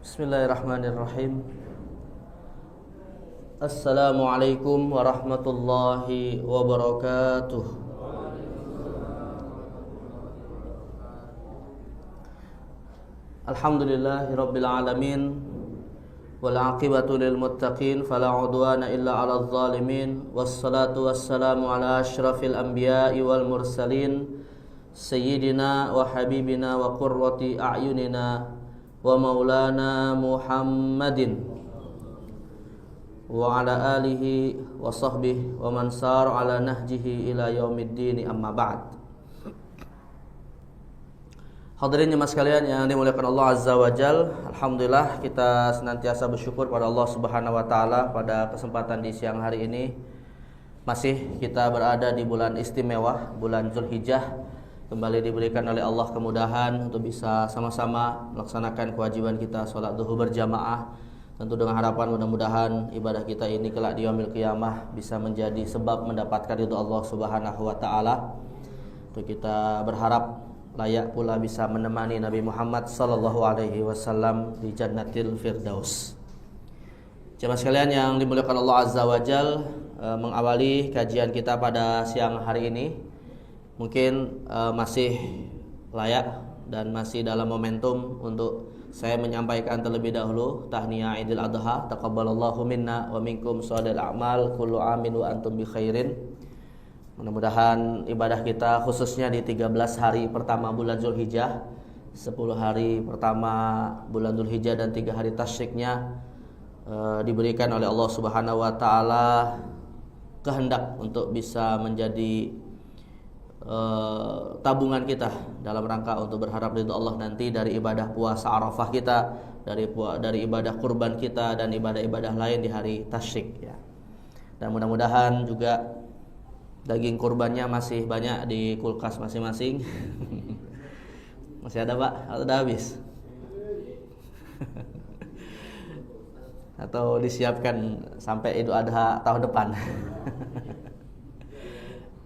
Bismillahirrahmanirrahim. Assalamualaikum warahmatullahi wabarakatuh. Alhamdulillahirabbil alamin wal aqibatu lil muttaqin fala udwana illa 'alal zalimin wassalatu wassalamu ala asyrafil anbiya'i wal mursalin sayyidina wa habibina wa qurrati a'yunina wa maulana Muhammadin wa ala alihi wa sahbihi wa man sar ala nahjihi ila yaumiddin, amma ba'd. Hadirin jemaah sekalian yang dimuliakan Allah Azza wa Jal, alhamdulillah kita senantiasa bersyukur pada Allah Subhanahu wa taala pada kesempatan di siang hari ini masih kita berada di bulan istimewa, bulan Zulhijjah. Kembali diberikan oleh Allah kemudahan untuk bisa sama-sama melaksanakan kewajiban kita sholat duhur berjamaah. Tentu dengan harapan mudah-mudahan ibadah kita ini kelak di yaumil qiyamah bisa menjadi sebab mendapatkan ridho Allah Subhanahu wa taala. Untuk kita berharap layak pula bisa menemani Nabi Muhammad sallallahu alaihi wasallam di Jannatil Firdaus. Jemaah sekalian yang dimuliakan Allah Azza wa Jal, mengawali kajian kita pada siang hari ini mungkin masih layak dan masih dalam momentum untuk saya menyampaikan terlebih dahulu tahniah Idul Adha, taqabbalallahu minna wa minkum shadal a'mal, kullu amin wa antum bi khairin. Mudah-mudahan ibadah kita khususnya di 13 hari pertama bulan Zulhijjah, 10 hari pertama bulan Zulhijjah dan 3 hari tasyriknya diberikan oleh Allah Subhanahu wa taala kehendak untuk bisa menjadi tabungan kita dalam rangka untuk berharap ridho Allah nanti dari ibadah puasa Arafah kita, dari ibadah kurban kita dan ibadah-ibadah lain di hari tasyrik ya. Dan mudah-mudahan juga daging kurbannya masih banyak di kulkas masing-masing. Masih ada, Pak? Atau udah habis? Atau disiapkan sampai Idul Adha tahun depan?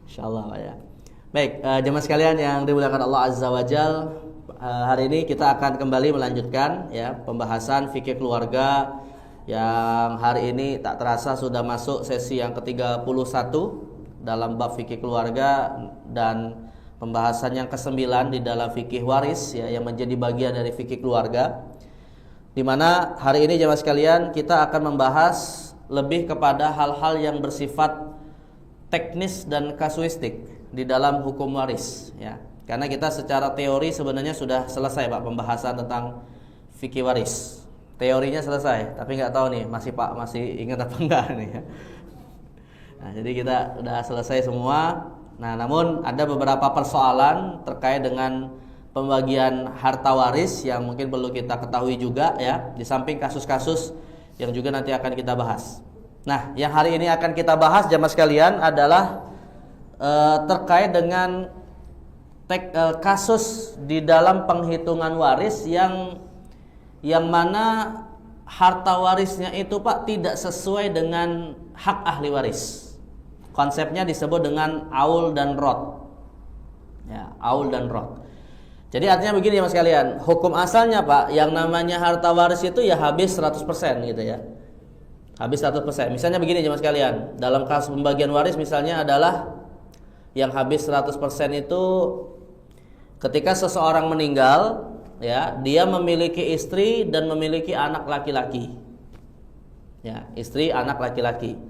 Insyaallah, Pak ya. Baik, jemaah sekalian yang dimuliakan Allah Azza wa Jal, hari ini kita akan kembali melanjutkan ya pembahasan fikih keluarga yang hari ini tak terasa sudah masuk sesi yang ke-31 dalam bab fikih keluarga dan pembahasan yang ke-9 di dalam fikih waris ya, yang menjadi bagian dari fikih keluarga. Di mana hari ini jemaah sekalian kita akan membahas lebih kepada hal-hal yang bersifat teknis dan kasuistik di dalam hukum waris ya. Karena kita secara teori sebenarnya sudah selesai Pak pembahasan tentang fikih waris. Teorinya selesai, tapi nggak tahu nih masih ingat apa enggak nih ya. Nah, jadi kita sudah selesai semua. Nah, namun ada beberapa persoalan terkait dengan pembagian harta waris yang mungkin perlu kita ketahui juga ya, di samping kasus-kasus yang juga nanti akan kita bahas. Nah, yang hari ini akan kita bahas jemaah sekalian adalah terkait dengan kasus di dalam penghitungan waris yang mana harta warisnya itu Pak tidak sesuai dengan hak ahli waris. Konsepnya disebut dengan aul dan rod. Ya, aul dan rod. Jadi artinya begini ya Mas kalian, hukum asalnya Pak, yang namanya harta waris itu ya habis 100% gitu ya. Habis 100%. Misalnya begini ya Mas kalian, dalam kasus pembagian waris misalnya adalah yang habis 100% itu ketika seseorang meninggal ya, dia memiliki istri dan memiliki anak laki-laki. Ya, istri, anak laki-laki.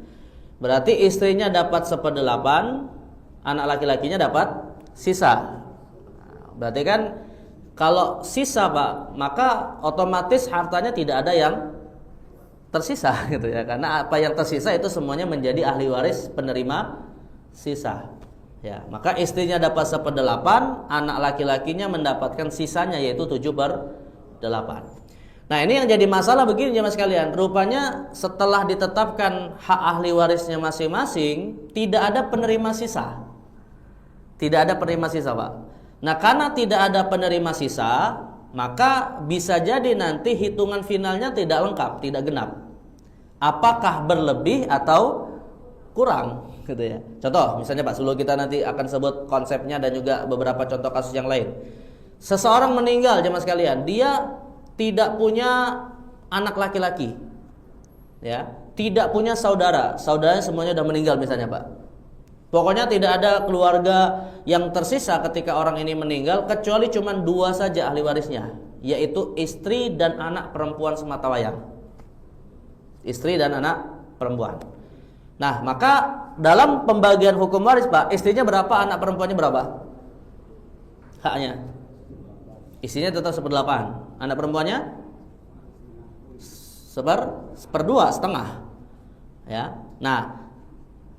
Berarti istrinya dapat 1/8, anak laki-lakinya dapat sisa. Berarti kan kalau sisa Pak, maka otomatis hartanya tidak ada yang tersisa gitu ya. Karena apa yang tersisa itu semuanya menjadi ahli waris penerima sisa. Ya, maka istrinya dapat 1/8, anak laki-lakinya mendapatkan sisanya yaitu 7/8. Nah, ini yang jadi masalah begini jemaah sekalian. Rupanya setelah ditetapkan hak ahli warisnya masing-masing, tidak ada penerima sisa. Tidak ada penerima sisa, Pak. Nah, karena tidak ada penerima sisa, maka bisa jadi nanti hitungan finalnya tidak lengkap, tidak genap. Apakah berlebih atau kurang gitu ya. Contoh misalnya Pak, sebelum kita nanti akan sebut konsepnya dan juga beberapa contoh kasus yang lain. Seseorang meninggal jemaah sekalian, dia tidak punya anak laki-laki, ya, tidak punya saudara, saudaranya semuanya udah meninggal misalnya Pak. Pokoknya tidak ada keluarga yang tersisa ketika orang ini meninggal kecuali cuma 2 saja ahli warisnya, yaitu istri dan anak perempuan semata wayang. Istri dan anak perempuan. Nah, maka dalam pembagian hukum waris Pak, istrinya berapa, anak perempuannya berapa haknya? Istrinya tetap 1/8, anak perempuannya seperdua, setengah. Ya. Nah,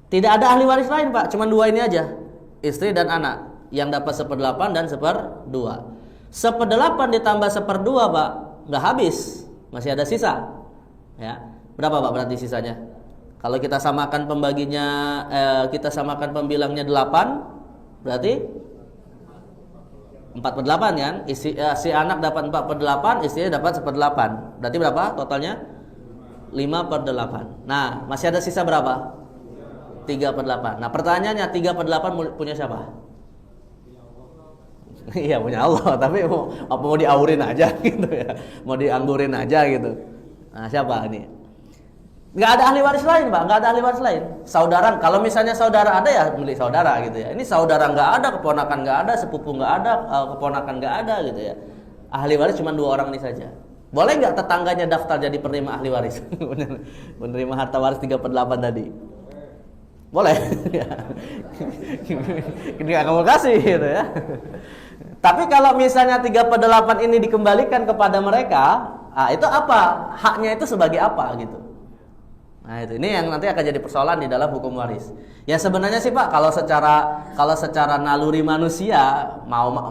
tidak ada ahli waris lain Pak, cuma 2 ini aja, istri dan anak, yang dapat 1/8 dan 1/2. 1/8 ditambah 1/2 Pak, nggak habis, masih ada sisa. Ya, berapa Pak berarti sisanya? Kalau kita samakan pembaginya, kita samakan pembilangnya 8, berarti 4/8 kan? Si anak dapat 4/8, istrinya dapat 1/8. Berarti berapa totalnya? 5/8. Nah, masih ada sisa berapa? 3/8. Nah, pertanyaannya 3/8 punya siapa? Iya, punya Allah. Tapi mau diaurin aja gitu ya? Mau dianggurin aja gitu? Nah, siapa ini? Nggak ada ahli waris lain Pak, nggak ada ahli waris lain. Saudara, kalau misalnya saudara ada ya milik saudara gitu ya. Ini saudara nggak ada, keponakan nggak ada, sepupu nggak ada, keponakan nggak ada gitu ya. Ahli waris cuma 2 orang ini saja. Boleh nggak tetangganya daftar jadi penerima ahli waris? Menerima harta waris 3/8 tadi? Boleh. Ini nggak kamu kasih gitu ya. Tapi kalau misalnya 3/8 ini dikembalikan kepada mereka, itu apa? Haknya itu sebagai apa gitu? Nah, ini yang nanti akan jadi persoalan di dalam hukum waris. Ya sebenarnya sih Pak, kalau secara naluri manusia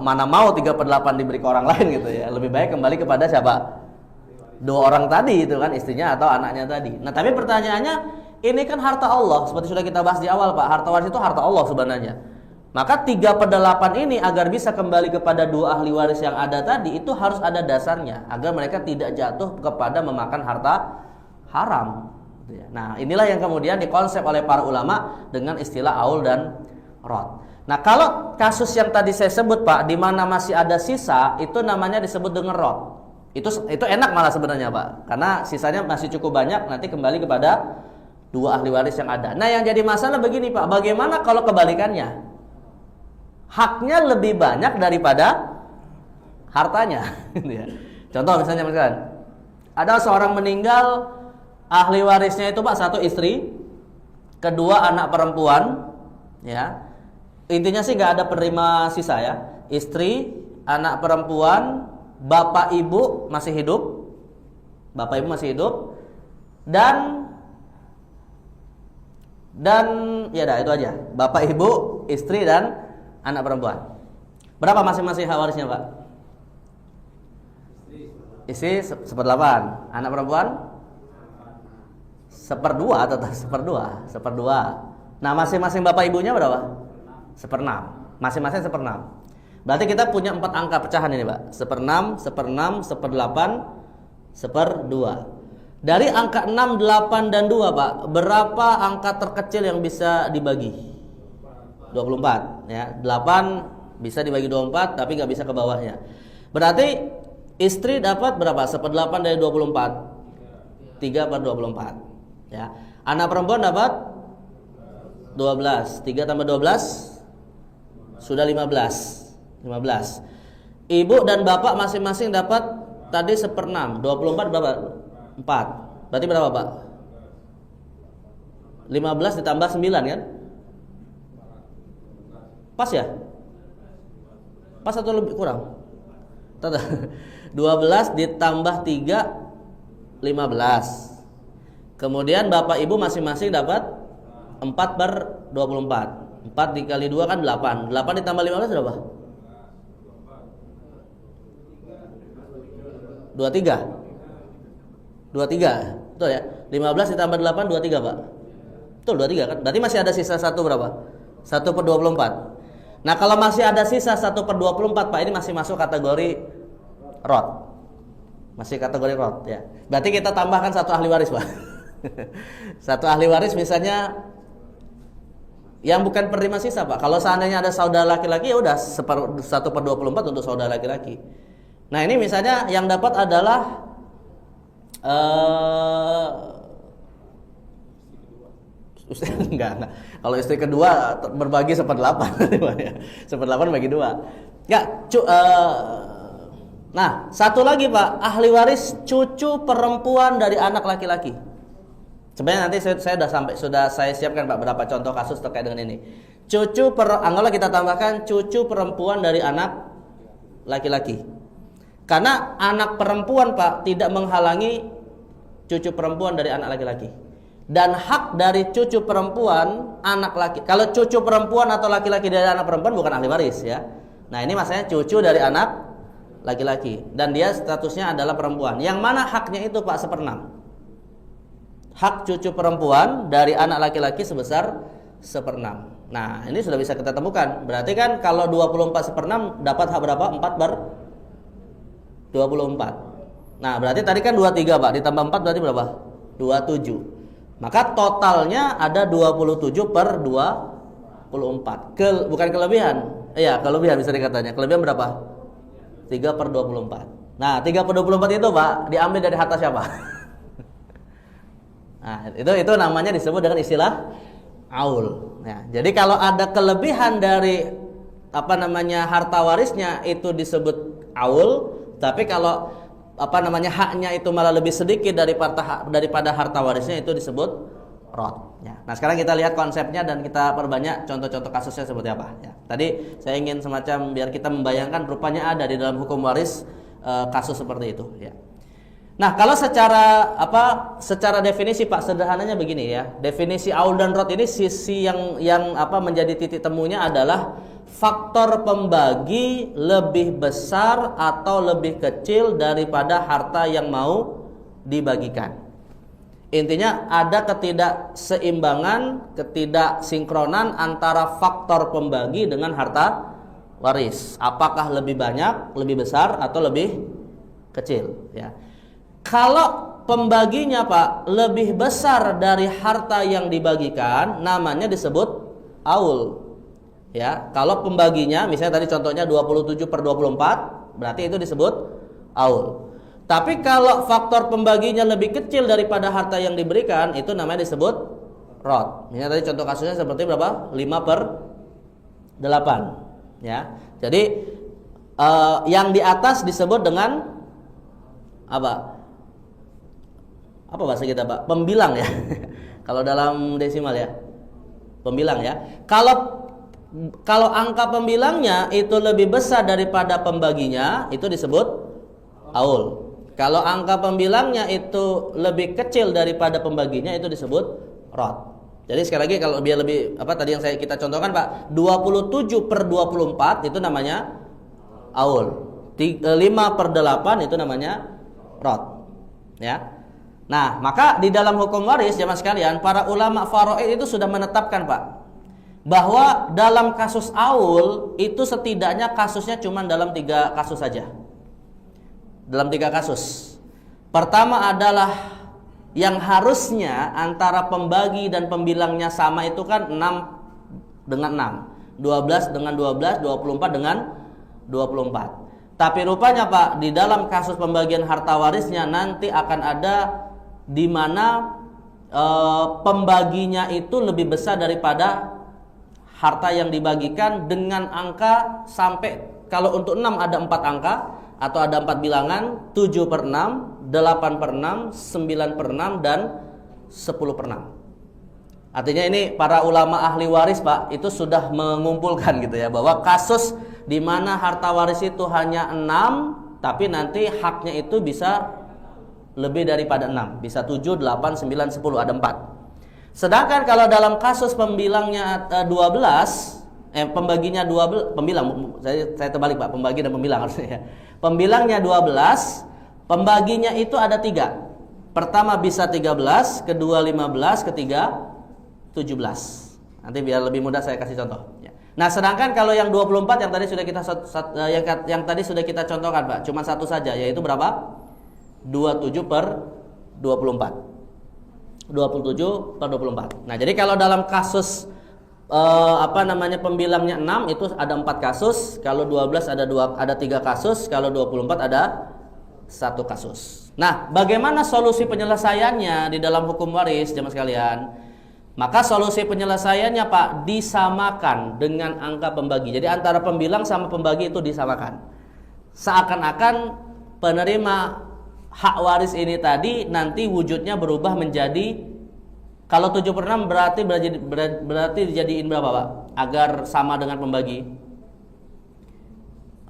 mana mau 3/8 diberi ke orang lain gitu ya. Lebih baik kembali kepada siapa? 2 orang tadi itu kan, istrinya atau anaknya tadi. Nah, tapi pertanyaannya, ini kan harta Allah, seperti sudah kita bahas di awal Pak. Harta waris itu harta Allah sebenarnya. Maka 3/8 ini agar bisa kembali kepada 2 ahli waris yang ada tadi, itu harus ada dasarnya agar mereka tidak jatuh kepada memakan harta haram. Nah, inilah yang kemudian dikonsep oleh para ulama dengan istilah aul dan rod. Nah, kalau kasus yang tadi saya sebut Pak, di mana masih ada sisa, itu namanya disebut dengan rod. Itu enak malah sebenarnya Pak, karena sisanya masih cukup banyak, nanti kembali kepada 2 ahli waris yang ada. Nah, yang jadi masalah begini Pak, bagaimana kalau kebalikannya? Haknya lebih banyak daripada hartanya. Contoh misalnya ada seorang meninggal, ahli warisnya itu Pak 1 istri, 2 anak perempuan, ya. Intinya sih nggak ada penerima sisa ya. Istri, anak perempuan, bapak ibu masih hidup, dan ya dah itu aja. Bapak ibu, istri dan anak perempuan. Berapa masing-masing hak warisnya Pak? Istri 1/8, anak perempuan 1/2 atau 1/2. Nah, masing-masing bapak ibunya berapa? 1/6. Masing-masing 1/6. Berarti kita punya 4 angka pecahan ini, Pak. 1/6, 1/6, 1/8, 1/2. Dari angka 6, 8 dan 2, Pak, berapa angka terkecil yang bisa dibagi? 24, ya. 8 bisa dibagi 24 tapi nggak bisa ke bawahnya. Berarti istri dapat berapa? 1/8 dari 24. 3/24. Ya. Anak perempuan dapat 12. 3 tambah 12 sudah 15. Ibu dan bapak masing-masing dapat tadi 1/6. 24 berapa? 4. Berarti berapa, Pak? 15 ditambah 9 kan? Pas ya? Pas atau lebih kurang? 12 ditambah 3 15. Kemudian bapak ibu masing-masing dapat 4/24. 4 dikali 2 kan 8. 8 ditambah 15 berapa? 23. 23. Betul ya? 15 ditambah 8 23, Pak. Betul 23 kan? Berarti masih ada sisa 1 berapa? 1/24. Nah, kalau masih ada sisa 1/24, Pak, ini masih masuk kategori rot. Masih kategori rot ya. Berarti kita tambahkan 1 ahli waris, Pak. 1 ahli waris misalnya yang bukan penerima sisa, Pak. Kalau seandainya ada saudara laki-laki ya udah 1/24 untuk saudara laki-laki. Nah, ini misalnya yang dapat adalah Eh enggak. Kalau istri kedua berbagi 1/8. 1/8 bagi 2. Enggak, nah, satu lagi Pak, ahli waris cucu perempuan dari anak laki-laki. Sebenarnya nanti sudah saya siapkan Pak beberapa contoh kasus terkait dengan ini. Anggaplah kita tambahkan cucu perempuan dari anak laki-laki. Karena anak perempuan Pak tidak menghalangi cucu perempuan dari anak laki-laki. Dan hak dari cucu perempuan anak laki. Kalau cucu perempuan atau laki-laki dari anak perempuan bukan ahli waris ya. Nah, ini maksudnya cucu dari anak laki-laki dan dia statusnya adalah perempuan. Yang mana haknya itu Pak 1/6. Hak cucu perempuan dari anak laki-laki sebesar 1/6. Nah, ini sudah bisa kita temukan. Berarti kan kalau 24/6 dapat hak berapa? 4/24. Nah, berarti tadi kan 23 Pak, ditambah 4 berarti berapa? 27. Maka totalnya ada 27/24. Bukan kelebihan. Iya, kelebihan bisa dikatanya. Kelebihan berapa? 3/24. Nah, 3/24 itu Pak diambil dari harta siapa? Nah, itu namanya disebut dengan istilah aul. Nah, jadi kalau ada kelebihan dari harta warisnya itu disebut aul, tapi kalau haknya itu malah lebih sedikit daripada harta warisnya itu disebut rod. Ya. Nah, sekarang kita lihat konsepnya dan kita perbanyak contoh-contoh kasusnya seperti apa. Ya. Tadi saya ingin semacam biar kita membayangkan rupanya ada di dalam hukum waris kasus seperti itu. Ya. Nah, kalau secara definisi Pak sederhananya begini ya. Definisi aul dan rod ini sisi yang menjadi titik temunya adalah faktor pembagi lebih besar atau lebih kecil daripada harta yang mau dibagikan. Intinya ada ketidakseimbangan, ketidaksinkronan antara faktor pembagi dengan harta waris. Apakah lebih banyak, lebih besar atau lebih kecil ya. Kalau pembaginya Pak lebih besar dari harta yang dibagikan, namanya disebut aul. Ya, kalau pembaginya misalnya tadi contohnya 27/24, berarti itu disebut aul. Tapi kalau faktor pembaginya lebih kecil daripada harta yang diberikan, itu namanya disebut rod. Misalnya tadi contoh kasusnya seperti berapa? 5/8. Ya. Jadi yang di atas disebut dengan apa? Apa bahasa kita Pak? Pembilang ya. Kalau dalam desimal ya. Pembilang ya. Kalau angka pembilangnya itu lebih besar daripada pembaginya, itu disebut aul. Kalau angka pembilangnya itu lebih kecil daripada pembaginya, itu disebut rod. Jadi sekali lagi kalau biar lebih tadi yang kita contohkan Pak, 27/24 itu namanya aul. 5/8 itu namanya rod. Ya. Nah, maka di dalam hukum waris jamaah sekalian, para ulama faraid itu sudah menetapkan Pak, bahwa dalam kasus aul itu setidaknya kasusnya cuma dalam 3 kasus saja. Dalam 3 kasus. Pertama adalah yang harusnya antara pembagi dan pembilangnya sama itu kan 6 dengan 6, 12 dengan 12, 24 dengan 24. Tapi rupanya Pak, di dalam kasus pembagian harta warisnya nanti akan ada di mana pembaginya itu lebih besar daripada harta yang dibagikan dengan angka sampai kalau untuk 6 ada 4 angka atau ada 4 bilangan, 7/6, 8/6, 9/6 dan 10/6. Artinya ini para ulama ahli waris Pak itu sudah mengumpulkan gitu ya, bahwa kasus di mana harta waris itu hanya 6 tapi nanti haknya itu bisa lebih daripada 6, bisa 7, 8, 9, 10, ada 4. Sedangkan kalau dalam kasus pembilangnya 12, pembaginya 12, saya terbalik Pak, pembagi dan pembilang harusnya ya. Pembilangnya 12, pembaginya itu ada 3. Pertama bisa 13, kedua 15, ketiga 17. Nanti biar lebih mudah saya kasih contoh. Ya. Nah, sedangkan kalau yang 24 yang tadi sudah kita contohkan Pak, cuma satu saja, yaitu berapa? 27/24. 27/24. Nah, jadi kalau dalam kasus pembilangnya 6 itu ada 4 kasus, kalau 12 ada 3 kasus, kalau 24 ada 1 kasus. Nah, bagaimana solusi penyelesaiannya di dalam hukum waris, jemaah sekalian? Maka solusi penyelesaiannya Pak, disamakan dengan angka pembagi. Jadi antara pembilang sama pembagi itu disamakan. Seakan-akan penerima hak waris ini tadi nanti wujudnya berubah menjadi, kalau 7/6 berarti dijadiin berapa Pak? Agar sama dengan pembagi.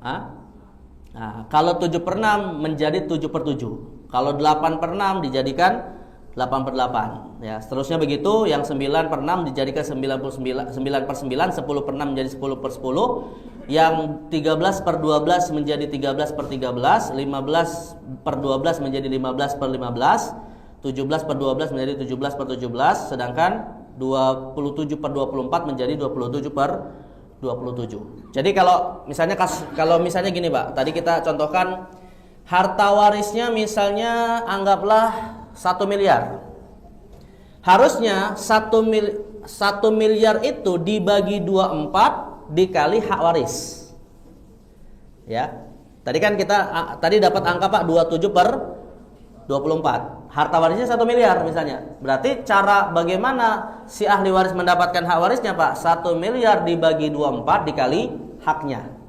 Nah, kalau 7/6 menjadi 7/7. Kalau 8/6 dijadikan 8/8. Ya, seterusnya begitu. Yang 9/6 dijadikan 9/9, 10/6 menjadi 10/10. Yang 13/12 menjadi 13/13, 15/12 menjadi 15/15, 17/12 menjadi 17/17, sedangkan 27/24 menjadi 27/27. Jadi kalau misalnya gini Pak, tadi kita contohkan harta warisnya misalnya anggaplah 1 miliar. Harusnya 1 miliar itu dibagi 24 dikali hak waris. Ya. Tadi kan kita dapat angka Pak 27/24. Harta warisnya 1 miliar misalnya. Berarti cara bagaimana si ahli waris mendapatkan hak warisnya Pak? 1 miliar dibagi 24 dikali haknya.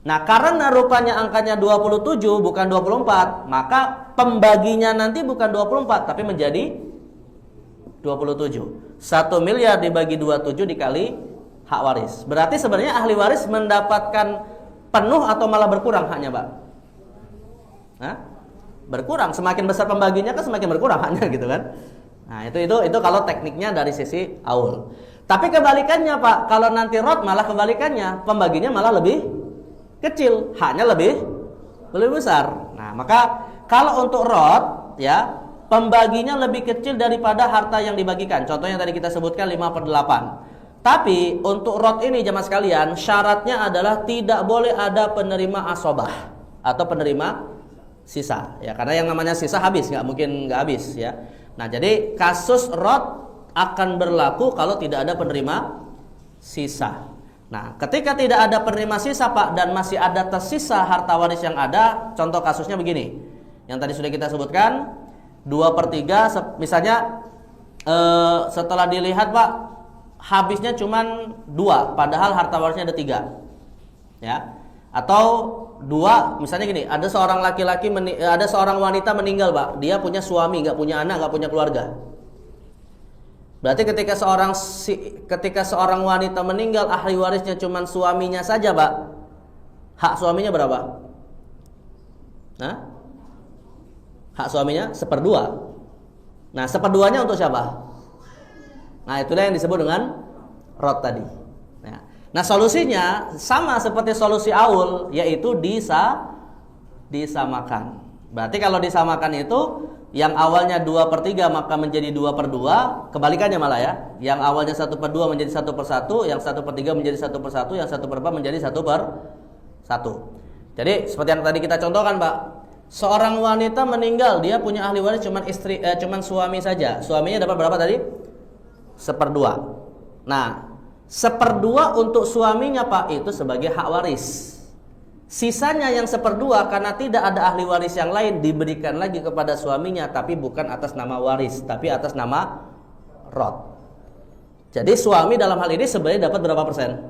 Nah, karena rupanya angkanya 27 bukan 24, maka pembaginya nanti bukan 24 tapi menjadi 27. 1 miliar dibagi 27 dikali hak waris. Berarti sebenarnya ahli waris mendapatkan penuh atau malah berkurang haknya, Pak? Berkurang. Semakin besar pembaginya kan semakin berkurang haknya gitu kan. Nah, itu kalau tekniknya dari sisi aul. Tapi kebalikannya, Pak, kalau nanti rot malah kebalikannya, pembaginya malah lebih kecil, haknya lebih besar. Nah, maka kalau untuk rot ya, pembaginya lebih kecil daripada harta yang dibagikan. Contohnya tadi kita sebutkan 5/8. Tapi untuk rot ini jemaah sekalian, syaratnya adalah tidak boleh ada penerima asobah atau penerima sisa ya, karena yang namanya sisa habis, nggak mungkin nggak habis ya. Nah, jadi kasus rot akan berlaku kalau tidak ada penerima sisa. Nah, ketika tidak ada penerima sisa Pak dan masih ada tersisa harta waris yang ada, contoh kasusnya begini. Yang tadi sudah kita sebutkan 2/3 misalnya setelah dilihat Pak habisnya cuman 2 padahal harta warisnya ada 3. Ya. Atau 2 misalnya gini, ada seorang ada seorang wanita meninggal Pak, dia punya suami, nggak punya anak, nggak punya keluarga. Berarti ketika seorang wanita meninggal, ahli warisnya cuma suaminya saja, Pak. Hak suaminya berapa? Hak suaminya 1/2. Nah, 1/2-nya untuk siapa? Nah, itulah yang disebut dengan rot tadi. Nah, solusinya sama seperti solusi aul, yaitu disamakan. Berarti kalau disamakan itu yang awalnya 2/3 maka menjadi 2/2, kebalikannya malah ya. Yang awalnya 1/2 menjadi 1/1, yang 1/3 menjadi 1/1, yang 1/4 menjadi 1/1. Jadi seperti yang tadi kita contohkan, Pak. Seorang wanita meninggal, dia punya ahli waris cuman suami saja. Suaminya dapat berapa tadi? 1/2. Nah, 1/2 untuk suaminya Pak itu sebagai hak waris. Sisanya yang 1/2 karena tidak ada ahli waris yang lain diberikan lagi kepada suaminya, tapi bukan atas nama waris, tapi atas nama rot. Jadi suami dalam hal ini sebenarnya dapat berapa persen?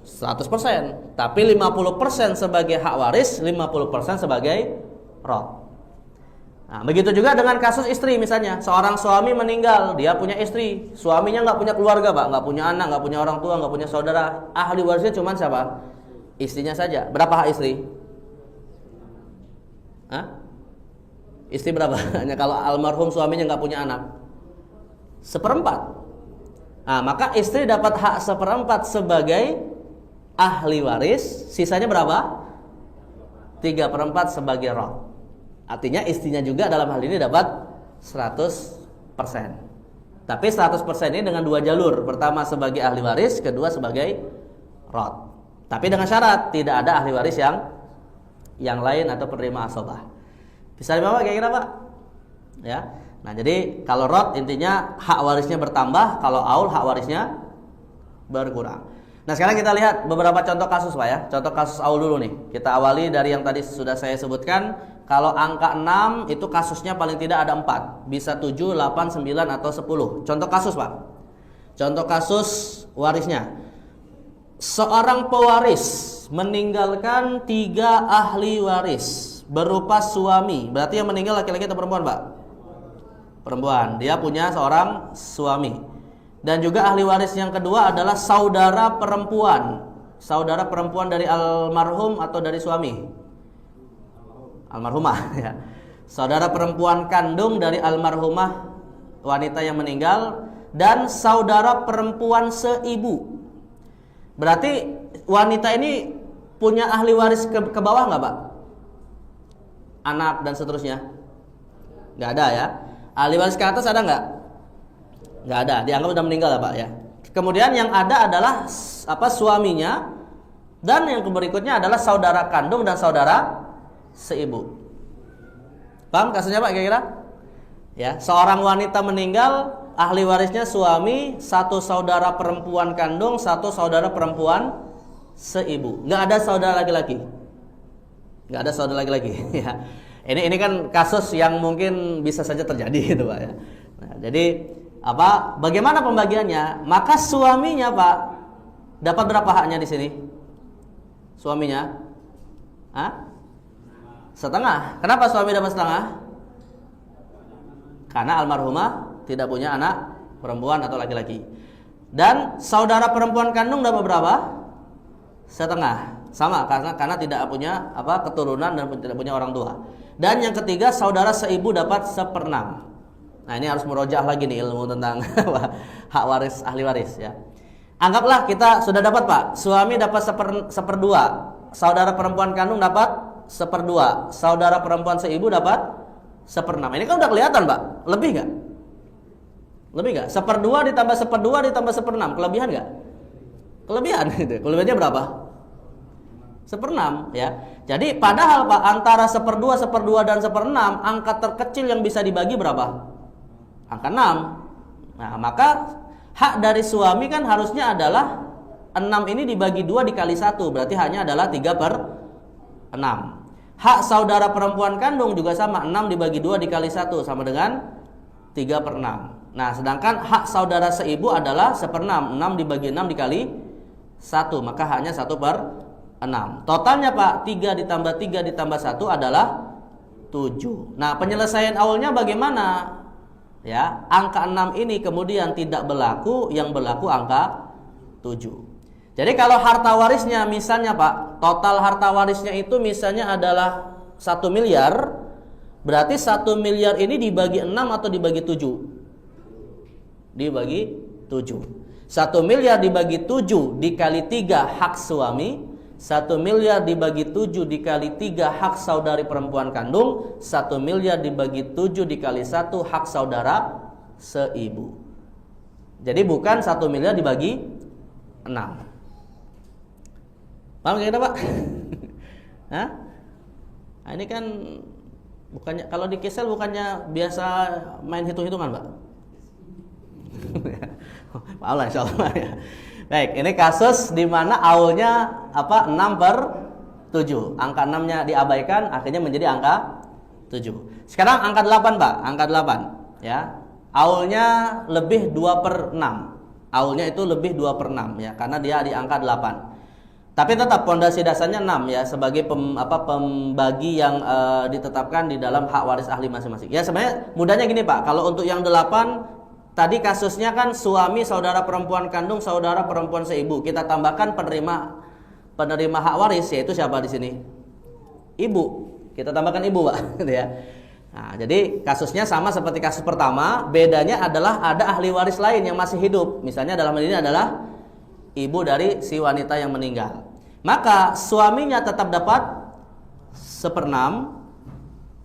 100%. Tapi 50% sebagai hak waris, 50% sebagai rot. Nah, begitu juga dengan kasus istri misalnya. Seorang suami meninggal, dia punya istri. Suaminya nggak punya keluarga Pak, nggak punya anak, nggak punya orang tua, nggak punya saudara. Ahli warisnya cuma siapa? Istrinya saja. Berapa hak istri? Istri berapa? Hanya kalau almarhum suaminya nggak punya anak 1/4. Nah, maka istri dapat hak 1/4 sebagai ahli waris. Sisanya berapa? 3/4 sebagai rot. Artinya istrinya juga dalam hal ini dapat 100%. Tapi 100% ini dengan 2 jalur. Pertama sebagai ahli waris, kedua sebagai rot. Tapi dengan syarat tidak ada ahli waris yang lain atau penerima asobah. Bisa dibawa kayak gini Pak? Ya. Nah, jadi kalau rot intinya hak warisnya bertambah, kalau aul hak warisnya berkurang. Nah sekarang kita lihat beberapa contoh kasus Pak ya. Contoh kasus awal dulu nih. Kita awali dari yang tadi sudah saya sebutkan. Kalau angka 6 itu kasusnya paling tidak ada 4. Bisa 7, 8, 9 atau 10. Contoh kasus Pak. Contoh kasus warisnya. Seorang pewaris meninggalkan 3 ahli waris berupa suami. Berarti yang meninggal laki-laki atau perempuan Pak? Perempuan. Dia punya seorang suami. Dan juga ahli waris yang kedua adalah saudara perempuan. Saudara perempuan dari almarhum atau dari suami? Almarhumah ya. Saudara perempuan kandung dari almarhumah wanita yang meninggal dan saudara perempuan seibu. Berarti wanita ini punya ahli waris ke bawah nggak Pak? Anak dan seterusnya? Nggak ada ya. Ahli waris ke atas ada nggak? Nggak ada, dianggap sudah meninggal ya Pak ya. Kemudian yang ada adalah suaminya, dan yang berikutnya adalah saudara kandung dan saudara seibu. Paham kasusnya Pak kira-kira? Ya, seorang wanita meninggal, ahli warisnya suami, 1 saudara perempuan kandung, 1 saudara perempuan seibu. Nggak ada saudara laki-laki. Nggak ada saudara laki-laki. Ya. Ini kan kasus yang mungkin bisa saja terjadi gitu Pak ya. Nah, jadi bagaimana pembagiannya? Maka suaminya Pak dapat berapa haknya di sini? Suaminya? Setengah. Kenapa suami dapat setengah? Karena almarhumah tidak punya anak perempuan atau laki-laki. Dan saudara perempuan kandung dapat berapa? Setengah. Sama karena tidak punya keturunan dan tidak punya orang tua. Dan yang ketiga saudara seibu dapat 1/6. Nah ini harus merojaah lagi nih ilmu tentang hak waris ahli waris ya. Anggaplah kita sudah dapat Pak, suami dapat 1/2, saudara perempuan kandung dapat 1/2, saudara perempuan seibu dapat 1/6. Ini kan udah kelihatan Pak, lebih nggak? Lebih nggak? 1/2 ditambah 1/2 ditambah 1/6, kelebihan nggak? Kelebihan gitu. Kelebihannya berapa? 1/6 ya. Jadi padahal Pak antara 1/2, 1/2 dan 1/6 angka terkecil yang bisa dibagi berapa? Angka 6. Nah maka hak dari suami kan harusnya adalah 6 ini dibagi 2 dikali 1. Berarti haknya adalah 3/6. Hak saudara perempuan kandung juga sama, 6 dibagi 2 dikali 1 sama dengan 3/6. Nah sedangkan hak saudara seibu adalah 1/6. 6 dibagi 6 dikali 1, maka haknya 1/6. Totalnya Pak 3 ditambah 3 ditambah 1 adalah 7. Nah penyelesaian awalnya bagaimana? Ya, angka 6 ini kemudian tidak berlaku, yang berlaku angka 7. Jadi kalau harta warisnya misalnya Pak, total harta warisnya itu misalnya adalah 1 miliar, berarti 1 miliar ini dibagi 6 atau dibagi 7? Dibagi 7. 1 miliar dibagi 7 dikali 3 hak suami, 1 miliar dibagi 7 dikali 3 hak saudari perempuan kandung, 1 miliar dibagi 7 dikali 1 hak saudara seibu. Jadi bukan 1 miliar dibagi 6. Paham kira Pak? Hah? Nah, ini kan bukannya kalau di Kisel bukannya biasa main hitung-hitungan Pak? Maaf lah insyaallah ya. Baik, ini kasus di mana awalnya 6/7. Angka 6-nya diabaikan, akhirnya menjadi angka 7. Sekarang angka 8, Pak. Angka 8, ya. Awalnya lebih 2/6. Awalnya itu lebih 2/6 ya, karena dia di angka 8. Tapi tetap pondasi dasarnya 6 ya, sebagai pembagi yang ditetapkan di dalam hak waris ahli masing-masing. Ya sebenarnya mudahnya gini, Pak. Kalau untuk yang 8 tadi kasusnya kan suami, saudara perempuan kandung, saudara perempuan seibu. Kita tambahkan penerima hak waris, yaitu siapa di sini? Ibu. Kita tambahkan ibu, Pak. Ya. Nah, jadi kasusnya sama seperti kasus pertama. Bedanya adalah ada ahli waris lain yang masih hidup. Misalnya dalam hal ini adalah ibu dari si wanita yang meninggal. Maka suaminya tetap dapat 1/6.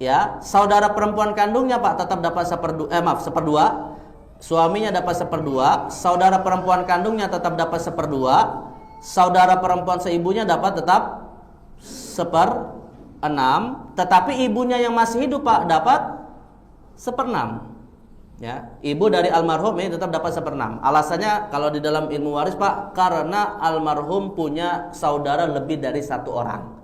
Ya, saudara perempuan kandungnya Pak tetap dapat 1/2. Suaminya dapat 1/2, saudara perempuan kandungnya tetap dapat 1/2, saudara perempuan seibunya dapat tetap 1/6, tetapi ibunya yang masih hidup Pak dapat 1/6. Ya, ibu dari almarhum ini tetap dapat 1/6. Alasannya kalau di dalam ilmu waris Pak, karena almarhum punya saudara lebih dari 1 orang.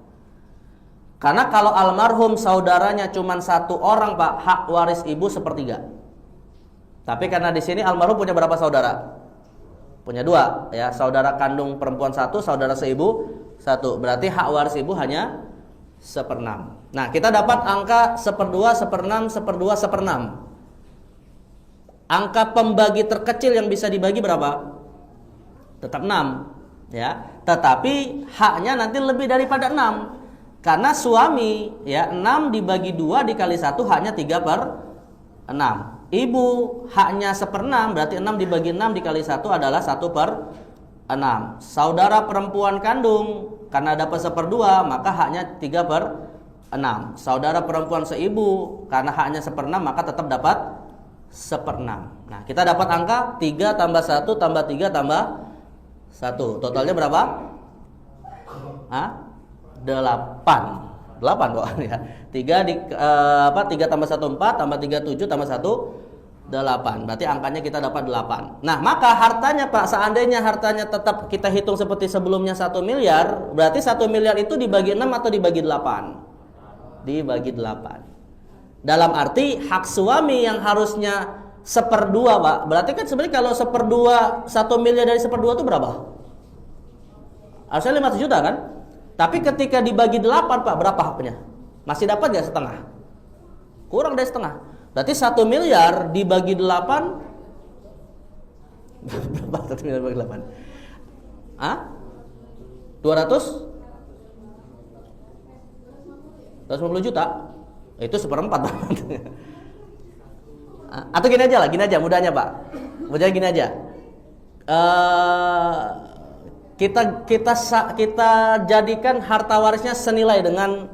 Karena kalau almarhum saudaranya cuma 1 orang Pak, hak waris ibu 1/3. Tapi karena di sini almarhum punya berapa saudara? Punya 2, ya, saudara kandung perempuan 1, saudara seibu 1. Berarti hak waris ibu hanya 1/6. Nah, kita dapat angka 1/2, 1/6, 1/2, 1/6. Angka pembagi terkecil yang bisa dibagi berapa? Tetap 6, ya. Tetapi haknya nanti lebih daripada 6. Karena suami, ya, 6 dibagi 2 dikali 1 haknya 3/6. Ibu haknya 1/6, berarti 6 dibagi 6 dikali 1 adalah 1/6. Saudara perempuan kandung karena dapat 1/2 maka haknya 3/6. Saudara perempuan seibu karena haknya 1/6 maka tetap dapat 1/6. Nah, kita dapat angka 3 tambah 1 tambah 3 tambah 1. Totalnya berapa? 8 kok ya. 3 tambah 1 4 tambah 3 7 tambah 1 8. Berarti angkanya kita dapat 8. Nah, maka hartanya Pak, seandainya hartanya tetap kita hitung seperti sebelumnya 1 miliar, berarti 1 miliar itu dibagi 6 atau dibagi 8? Dibagi 8. Dalam arti hak suami yang harusnya 1/2 Pak. Berarti kan sebenarnya kalau 1/2, 1 miliar dari 1/2 itu berapa? Harusnya 500 juta kan? Tapi ketika dibagi 8 Pak, berapa haknya? Masih dapat gak setengah? Kurang dari setengah. Berarti 1 miliar dibagi 8 berapa? 1 miliar dibagi 8? Hah? 200? 250 juta? Itu 1/4 Pak. Atau gini aja mudahnya Pak. Mudahnya gini aja. Kita jadikan harta warisnya senilai dengan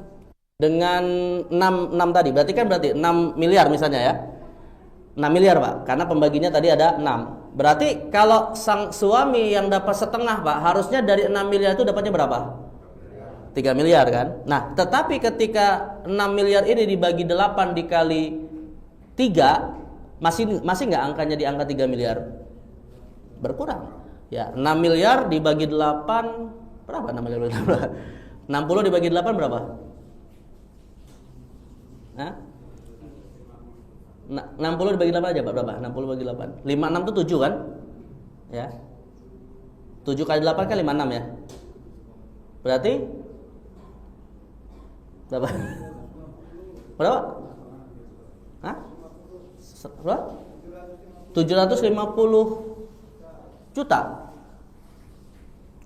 6 tadi. Berarti 6 miliar misalnya ya. 6 miliar Pak, karena pembaginya tadi ada 6. Berarti kalau sang suami yang dapat setengah Pak, harusnya dari 6 miliar itu dapatnya berapa? 3 miliar kan? Nah, tetapi ketika 6 miliar ini dibagi 8 dikali 3, masih nggak angkanya di angka 3 miliar? Berkurang. Ya, 6 miliar dibagi 8 berapa? 6 miliar dibagi 8. 60 dibagi 8 berapa? Hah? 60 dibagi 8 aja Pak, berapa? 60 bagi 8. 56 itu 7 kan? Ya. 7 kali 8 kan 56 ya. Berarti berapa? Berapa? Hah? Berapa? 750 juta.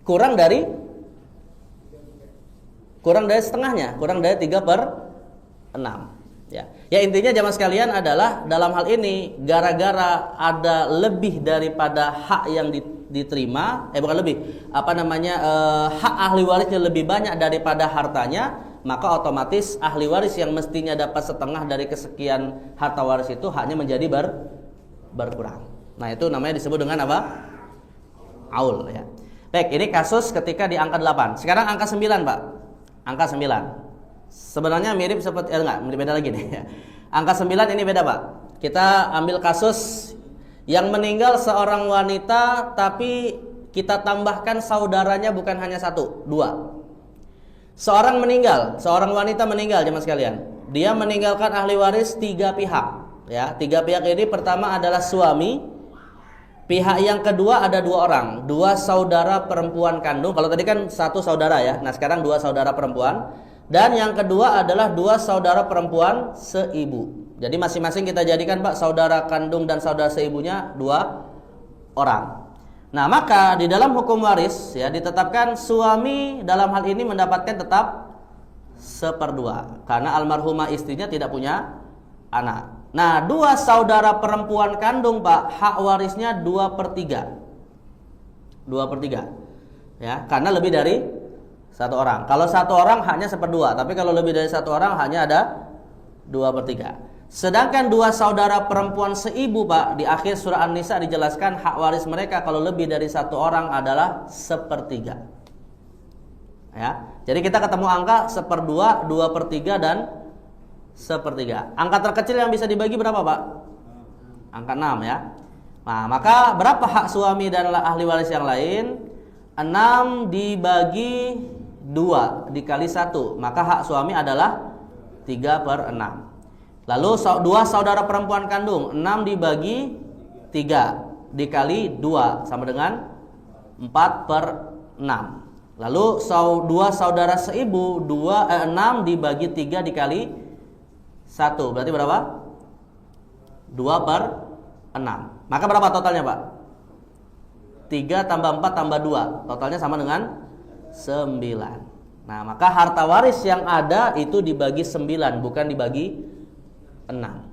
Kurang dari setengahnya, kurang dari 3/6. Ya, intinya jamaah sekalian adalah dalam hal ini gara-gara ada lebih daripada hak yang diterima, bukan lebih, hak ahli warisnya lebih banyak daripada hartanya, maka otomatis ahli waris yang mestinya dapat setengah dari kesekian harta waris itu haknya menjadi berkurang. Nah, itu namanya disebut dengan apa? Aul ya. Baik, ini kasus ketika di angka 8. Sekarang angka 9 Pak. Angka 9. Sebenarnya mirip seperti beda lagi nih ya. Angka 9 ini beda Pak. Kita ambil kasus yang meninggal seorang wanita tapi kita tambahkan saudaranya bukan hanya 1, 2. Seorang wanita meninggal jemaah sekalian. Dia meninggalkan ahli waris 3 pihak ya. 3 pihak ini pertama adalah suami. Pihak yang kedua ada 2 orang, 2 saudara perempuan kandung. Kalau tadi kan 1 saudara ya. Nah, sekarang 2 saudara perempuan. Dan yang kedua adalah 2 saudara perempuan seibu. Jadi masing-masing kita jadikan Pak saudara kandung dan saudara seibunya 2 orang. Nah, maka di dalam hukum waris ya ditetapkan suami dalam hal ini mendapatkan tetap 1/2 karena almarhumah istrinya tidak punya anak. Nah, 2 saudara perempuan kandung Pak, hak warisnya 2/3. 2/3. Ya, karena lebih dari 1 orang. Kalau 1 orang haknya 1/2, tapi kalau lebih dari 1 orang haknya ada 2/3. Sedangkan 2 saudara perempuan seibu Pak, di akhir surah An-Nisa dijelaskan hak waris mereka kalau lebih dari 1 orang adalah 1/3. Ya. Jadi kita ketemu angka 1/2, 2/3 dan 1/3. Angka terkecil yang bisa dibagi berapa Pak? Angka 6 ya. Nah, maka berapa hak suami dan ahli waris yang lain? 6 dibagi 2 dikali 1. Maka hak suami adalah 3/6. Lalu 2 saudara perempuan kandung, 6 dibagi 3 dikali 2 sama dengan 4/6. Lalu 2 saudara seibu, 6 dibagi 3 dikali 1. Berarti berapa? 2/6. Maka berapa totalnya, Pak? 3 tambah 4 tambah 2. Totalnya sama dengan 9. Nah, maka harta waris yang ada itu dibagi 9, bukan dibagi 6.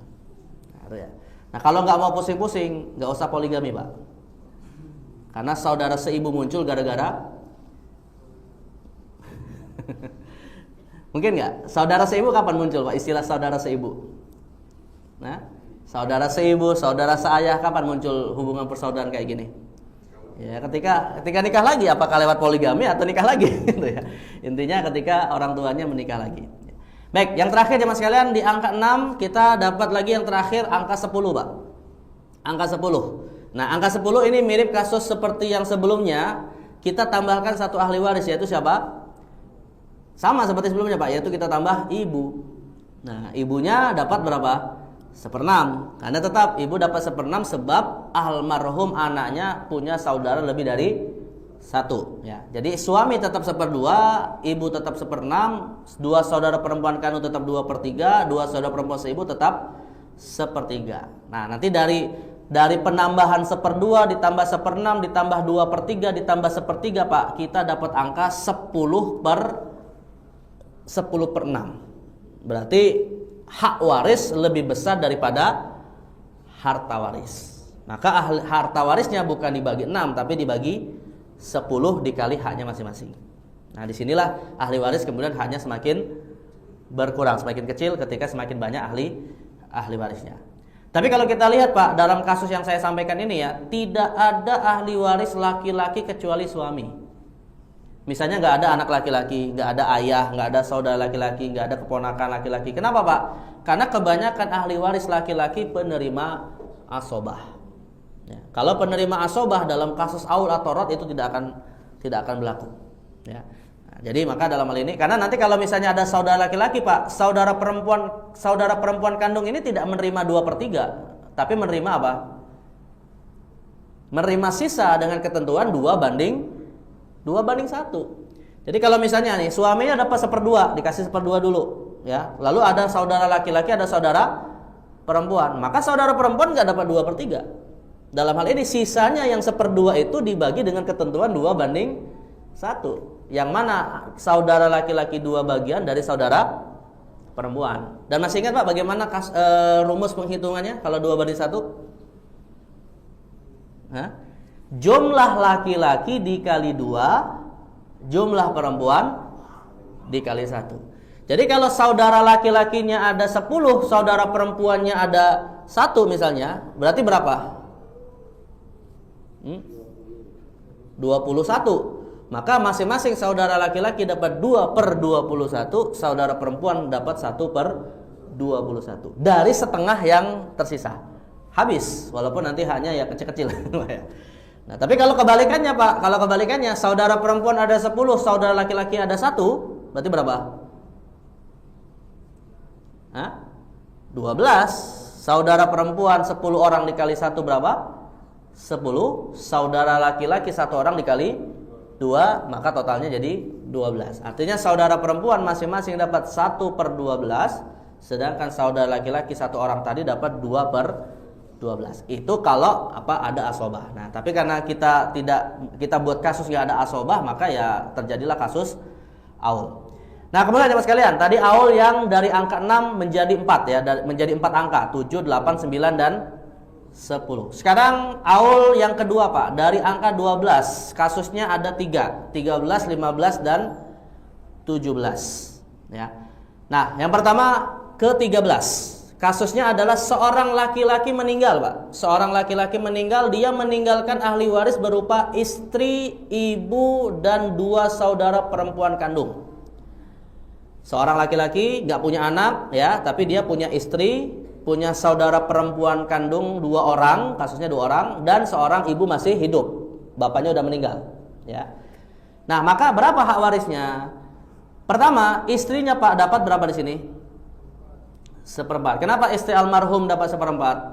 Nah, kalau nggak mau pusing-pusing, nggak usah poligami, Pak. Karena saudara seibu muncul gara-gara mungkin nggak? Saudara seibu kapan muncul, Pak? Istilah saudara seibu. Nah, saudara seibu, saudara seayah kapan muncul hubungan persaudaraan kayak gini? Ya, ketika nikah lagi, apakah lewat poligami atau nikah lagi gitu ya. Intinya ketika orang tuanya menikah lagi. Baik, yang terakhir jemaah sekalian di angka 6 kita dapat lagi yang terakhir angka 10, Pak. Angka 10. Nah, angka 10 ini mirip kasus seperti yang sebelumnya. Kita tambahkan satu ahli waris, yaitu siapa? Sama seperti sebelumnya, Pak, yaitu kita tambah ibu. Nah, ibunya dapat berapa? 1/6. Karena tetap ibu dapat 1/6 sebab almarhum anaknya punya saudara lebih dari 1 ya. Jadi suami tetap 1/2, ibu tetap 1/6, 2 saudara perempuan kandung tetap 2/3, 2 saudara perempuan seibu tetap 1/3. Nah, nanti dari penambahan 1/2 ditambah 1/6 ditambah 2/3 ditambah 1/3, Pak, kita dapat angka 10/6. Berarti hak waris lebih besar daripada harta waris. Maka harta warisnya bukan dibagi 6 tapi dibagi 10 dikali haknya masing-masing. Nah, disinilah ahli waris kemudian haknya semakin berkurang, semakin kecil ketika semakin banyak ahli warisnya. Tapi kalau kita lihat, Pak, dalam kasus yang saya sampaikan ini ya, tidak ada ahli waris laki-laki kecuali suami. Misalnya nggak ada anak laki-laki, nggak ada ayah, nggak ada saudara laki-laki, nggak ada keponakan laki-laki. Kenapa, Pak? Karena kebanyakan ahli waris laki-laki penerima asobah. Ya, kalau penerima asobah dalam kasus aul atau rod itu tidak akan berlaku. Ya. Nah, jadi maka dalam hal ini, karena nanti kalau misalnya ada saudara laki-laki, Pak, saudara perempuan kandung ini tidak menerima 2/3, tapi menerima apa? Menerima sisa dengan ketentuan 2/1. Jadi kalau misalnya nih suaminya dapat 1/2, dikasih 1/2 dulu, ya. Lalu ada saudara laki-laki, ada saudara perempuan, maka saudara perempuan nggak dapat 2/3. Dalam hal ini sisanya yang 1/2 itu dibagi dengan ketentuan 2/1, yang mana saudara laki-laki 2 bagian dari saudara perempuan. Dan masih ingat, Pak, bagaimana rumus penghitungannya kalau 2/1? Jumlah laki-laki dikali 2, jumlah perempuan dikali 1. Jadi kalau saudara laki-lakinya ada 10, saudara perempuannya ada 1 misalnya, berarti berapa? 21. Maka masing-masing saudara laki-laki dapat 2/21, saudara perempuan dapat 1/21. Dari setengah yang tersisa. Habis, walaupun nanti haknya ya kecil-kecil. Nah, tapi kalau kebalikannya, Pak, kalau kebalikannya saudara perempuan ada 10, saudara laki-laki ada 1, berarti berapa? 12. Saudara perempuan 10 orang dikali 1 berapa? 10. Saudara laki-laki 1 orang dikali 2, maka totalnya jadi 12. Artinya saudara perempuan masing-masing dapat 1/12, sedangkan saudara laki-laki 1 orang tadi dapat 2/12. Itu kalau ada asobah. Nah, tapi karena kita buat kasus nggak ada asobah, maka ya terjadilah kasus aul. Nah, kemudian jemaah sekalian, tadi aul yang dari angka 6 menjadi 4 ya, menjadi 4 angka, 7, 8, 9 dan 10. Sekarang aul yang kedua, Pak, dari angka 12, kasusnya ada 3, 13, 15 dan 17 ya. Nah, yang pertama ke-13. Kasusnya adalah seorang laki-laki meninggal, Pak. Seorang laki-laki meninggal, dia meninggalkan ahli waris berupa istri, ibu, dan 2 saudara perempuan kandung. Seorang laki-laki nggak punya anak, ya, tapi dia punya istri, punya saudara perempuan kandung 2 orang, kasusnya 2 orang, dan seorang ibu masih hidup, bapaknya udah meninggal, ya. Nah, maka berapa hak warisnya? Pertama, istrinya Pak dapat berapa di sini? 1/4. Kenapa istri almarhum dapat 1/4?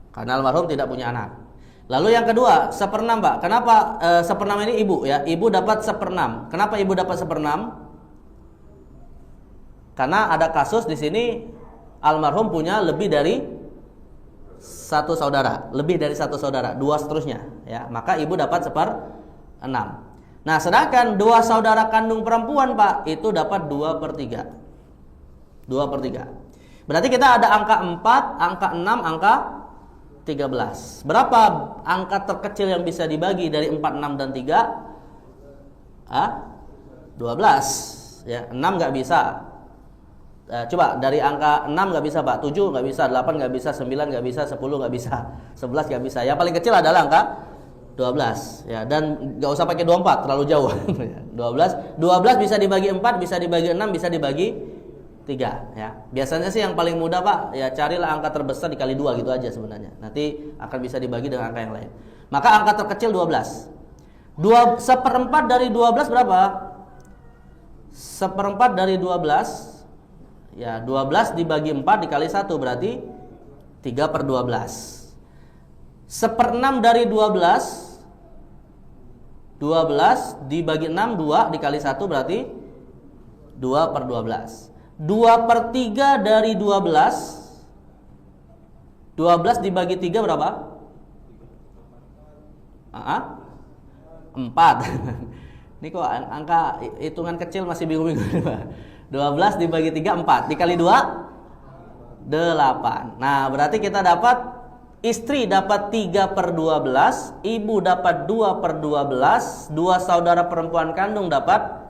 Karena almarhum tidak punya anak. Lalu yang kedua, 1/6 Pak. Kenapa 1/6 ini ibu ya? Ibu dapat 1/6. Kenapa ibu dapat 1/6? Karena ada kasus di sini almarhum punya lebih dari 1 saudara, lebih dari 1 saudara, 2 seterusnya, ya. Maka ibu dapat 1/6. Nah, sedangkan 2 saudara kandung perempuan Pak itu dapat 2/3. 2/3. Berarti kita ada angka 4, angka 6, angka 13. Berapa angka terkecil yang bisa dibagi dari 4, 6 dan 3? 12. Ya, 6 nggak bisa. Coba dari angka 6 nggak bisa Pak, 7 nggak bisa, 8 nggak bisa, 9 nggak bisa, 10 nggak bisa, 11 nggak bisa. Yang paling kecil adalah angka 12, ya, dan nggak usah pakai 24 terlalu jauh. 12 bisa dibagi 4, bisa dibagi 6, bisa dibagi 3, ya. Biasanya sih yang paling mudah Pak, ya carilah angka terbesar dikali 2 gitu aja sebenarnya. Nanti akan bisa dibagi dengan angka yang lain. Maka angka terkecil 12. 1/4 dari 12 berapa? 1/4 dari 12, ya 12 dibagi 4 dikali 1 berarti 3/12. 1/6 dari 12, 12 dibagi 6, 2 dikali 1 berarti 2/12. 2/3 dari 12, 12 dibagi 3 berapa? 4. Ini kok angka hitungan kecil masih bingung-bingung. 12 dibagi 3, 4 dikali 2, 8. Nah, berarti kita dapat istri dapat 3/12, ibu dapat 2/12, 2 saudara perempuan kandung dapat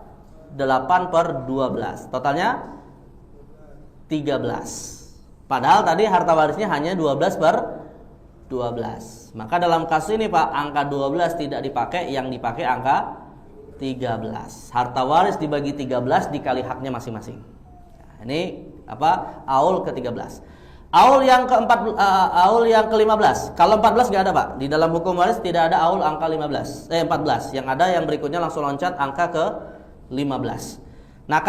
8/12. Totalnya 13. Padahal tadi harta warisnya hanya 12/12. Maka dalam kasus ini Pak, angka 12 tidak dipakai, yang dipakai angka 13. Harta waris dibagi 13 dikali haknya masing-masing. Nah, ini apa? Aul ke-13. Aul yang aul yang ke-15. Kalau 14 nggak ada Pak. Di dalam hukum waris tidak ada aul angka 14. Yang ada yang berikutnya langsung loncat angka ke-15. Nah,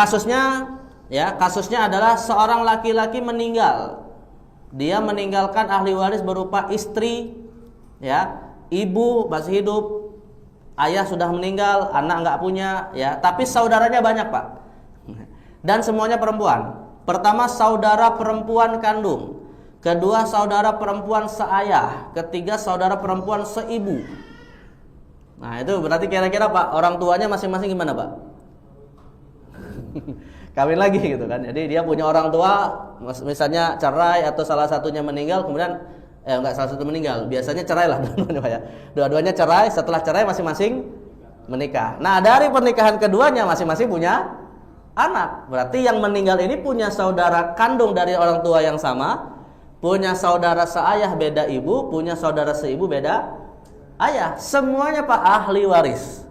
kasusnya adalah seorang laki-laki meninggal. Dia meninggalkan ahli waris berupa istri, ya, ibu masih hidup, ayah sudah meninggal, anak nggak punya, ya, tapi saudaranya banyak Pak. Dan semuanya perempuan. Pertama, saudara perempuan kandung. Kedua, saudara perempuan seayah. Ketiga, saudara perempuan seibu. Nah, itu berarti kira-kira Pak, orang tuanya masing-masing gimana Pak? Kawin lagi gitu kan. Jadi dia punya orang tua, misalnya cerai atau salah satunya meninggal, kemudian enggak, salah satu meninggal. Biasanya cerai lah dua-duanya Pak ya. Dua-duanya cerai, setelah cerai masing-masing menikah. Nah, dari pernikahan keduanya masing-masing punya anak. Berarti yang meninggal ini punya saudara kandung dari orang tua yang sama, punya saudara seayah beda ibu, punya saudara seibu beda ayah. Semuanya Pak ahli waris.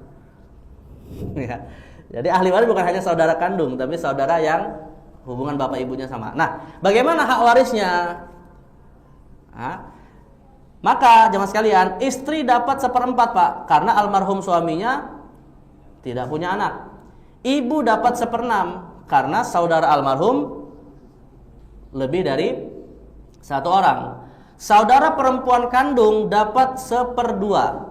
Ya. Jadi ahli waris bukan hanya saudara kandung, tapi saudara yang hubungan bapak ibunya sama. Nah, bagaimana hak warisnya? Maka jemaah sekalian, istri dapat 1/4 Pak, karena almarhum suaminya tidak punya anak. Ibu dapat 1/6 karena saudara almarhum lebih dari 1 orang. Saudara perempuan kandung dapat 1/2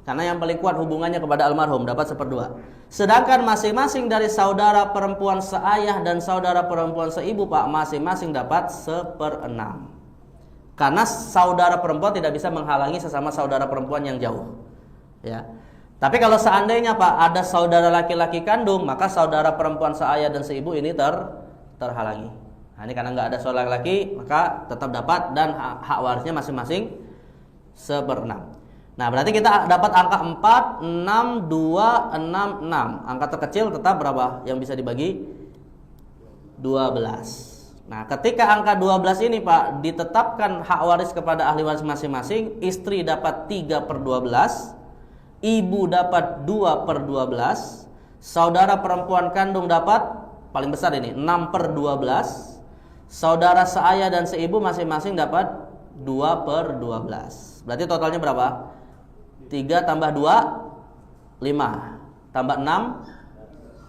karena yang paling kuat hubungannya kepada almarhum, dapat 1/2. Sedangkan masing-masing dari saudara perempuan seayah dan saudara perempuan seibu Pak, masing-masing dapat 1/6. Karena saudara perempuan tidak bisa menghalangi sesama saudara perempuan yang jauh, ya. Tapi kalau seandainya Pak ada saudara laki-laki kandung, maka saudara perempuan seayah dan seibu ini terhalangi. Nah, ini karena nggak ada saudara laki, maka tetap dapat dan hak warisnya masing-masing 1/6. Nah, berarti kita dapat angka 4, 6, 2, 6, 6. Angka terkecil tetap berapa yang bisa dibagi? 12. Nah, ketika angka 12 ini Pak ditetapkan hak waris kepada ahli waris masing-masing, istri dapat 3/12, ibu dapat 2/12, saudara perempuan kandung dapat paling besar ini 6/12, saudara seayah dan seibu masing-masing dapat 2/12. Berarti totalnya berapa? 3 tambah 2 5, tambah 6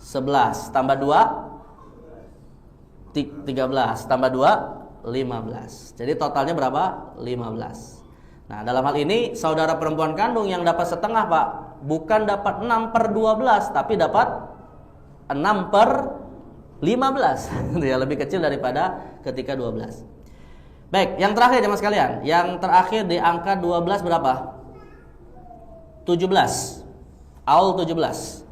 11, tambah 2 13, tambah 2 15. Jadi totalnya berapa? 15. Nah, dalam hal ini saudara perempuan kandung yang dapat setengah, Pak, bukan dapat 6/12, tapi dapat 6/15. Ya, lebih kecil daripada ketika 12. Baik, yang terakhir jemaah sekalian, yang terakhir di angka 12 berapa? 17. Aul 17.